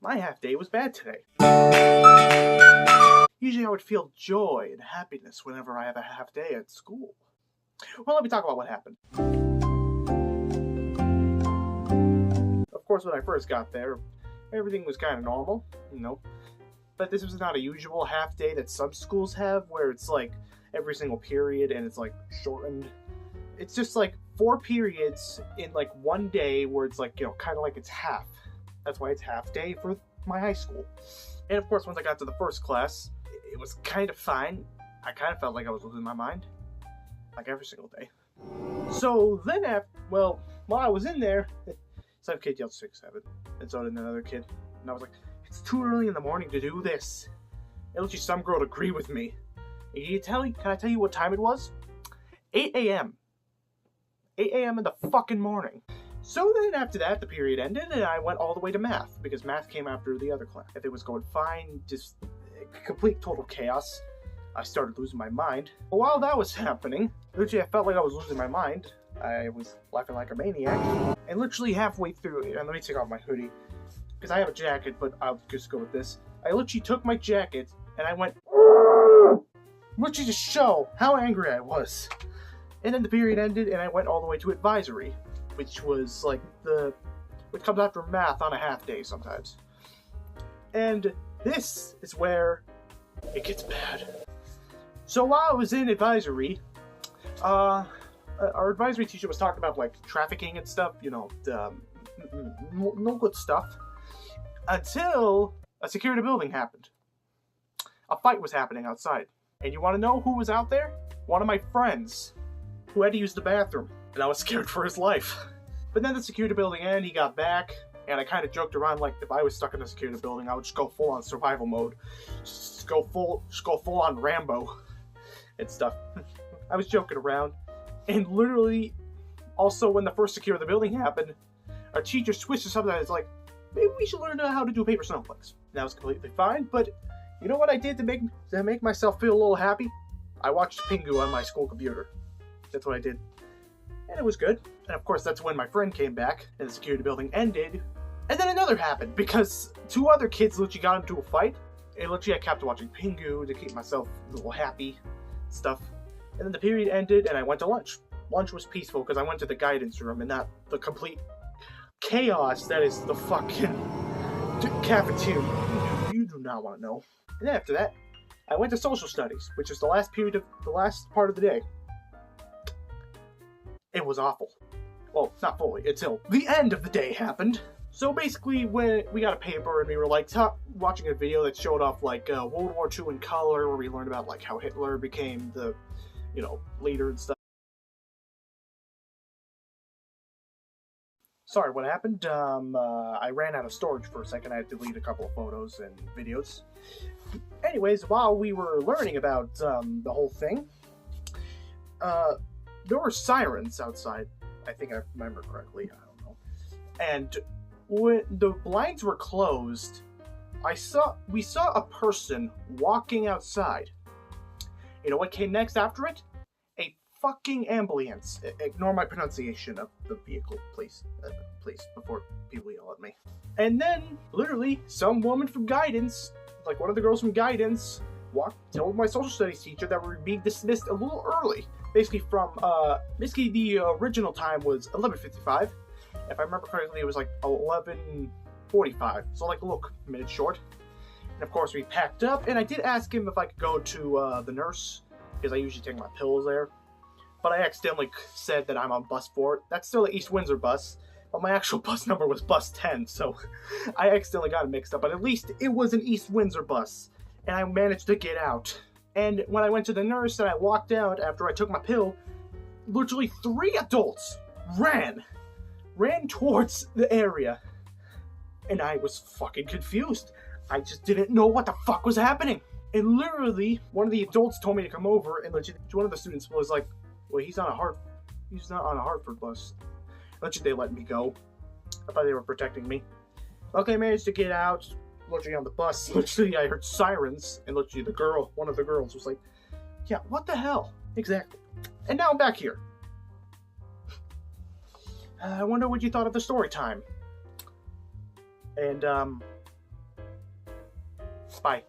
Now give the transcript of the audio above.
my half day was bad today. Usually I would feel joy and happiness whenever I have a half day at school. Well, let me talk about what happened. Of course, when I first got there, everything was kind of normal, but this was not a usual half day that some schools have, where it's like every single period and it's like shortened. It's just like 4 periods in like one day where it's like, kind of like it's half. That's why it's half day for my high school. And of course, once I got to the first class, it was kind of fine. I kind of felt like I was losing my mind, like every single day. So then while I was in there, some kid yelled 6-7, and so did another kid. And I was like, it's too early in the morning to do this. At least some girl would agree with me. Can I tell you what time it was? 8 a.m. 8 a.m. in the fucking morning. So then after that, the period ended, and I went all the way to math, because math came after the other class. If it was going fine, just complete total chaos. I started losing my mind. But while that was happening, literally I felt like I was losing my mind. I was laughing like a maniac. And literally halfway through, and let me take off my hoodie, because I have a jacket, but I'll just go with this. I literally took my jacket, and I went, literally to show how angry I was. And then the period ended, and I went all the way to advisory, which was like which comes after math on a half day sometimes. And this is where it gets bad. So while I was in advisory, our advisory teacher was talking about like trafficking and stuff, no good stuff, until a security building happened. A fight was happening outside. And you want to know who was out there? One of my friends, who had to use the bathroom, and I was scared for his life. But then the security building ended, he got back, and I kind of joked around like if I was stuck in a security building, I would just go full on survival mode, just go full on Rambo and stuff. I was joking around, and literally, also when the first security building happened, our teacher switched to something that's like, maybe we should learn how to do paper snowflakes. That was completely fine, but you know what I did to make myself feel a little happy? I watched Pingu on my school computer. That's what I did. And it was good. And of course, that's when my friend came back, and the security building ended. And then another happened, because 2 other kids literally got into a fight. And literally I kept watching Pingu to keep myself a little happy, stuff. And then the period ended, and I went to lunch. Lunch was peaceful, because I went to the guidance room, and not the complete chaos that is the fucking cafeteria. You do not want to know. And then after that, I went to social studies, which is the last part of the day. It was awful. Well, not fully, until the end of the day happened. So basically, when we got a paper and we were like watching a video that showed off like World War II in color, where we learned about like how Hitler became the, leader and stuff. Sorry, what happened? I ran out of storage for a second. I had to delete a couple of photos and videos. Anyways, while we were learning about the whole thing, there were sirens outside. I think I remember correctly. I don't know. And when the blinds were closed, we saw a person walking outside. You know what came next after it? A fucking ambulance. Ignore my pronunciation of the vehicle, please. Please, before people yell at me. And then, literally, some woman from guidance, like one of the girls from guidance, told my social studies teacher that we were being dismissed a little early. Basically the original time was 11:55. If I remember correctly, it was like 11:45. So like a little minute short. And of course we packed up, and I did ask him if I could go to the nurse, because I usually take my pills there. But I accidentally said that I'm on bus 4. That's still the East Windsor bus, but my actual bus number was bus 10, so I accidentally got it mixed up. But at least it was an East Windsor bus, and I managed to get out. And when I went to the nurse and I walked out after I took my pill, literally 3 adults ran towards the area. And I was fucking confused. I just didn't know what the fuck was happening. And literally, one of the adults told me to come over, and one of the students was like, well, he's not on a Hartford bus. Literally, they let me go. I thought they were protecting me. Okay, I managed to get out. Literally on the bus, literally I heard sirens, and literally one of the girls was like, yeah, what the hell? Exactly. And now I'm back here. I wonder what you thought of the story time. And, Bye.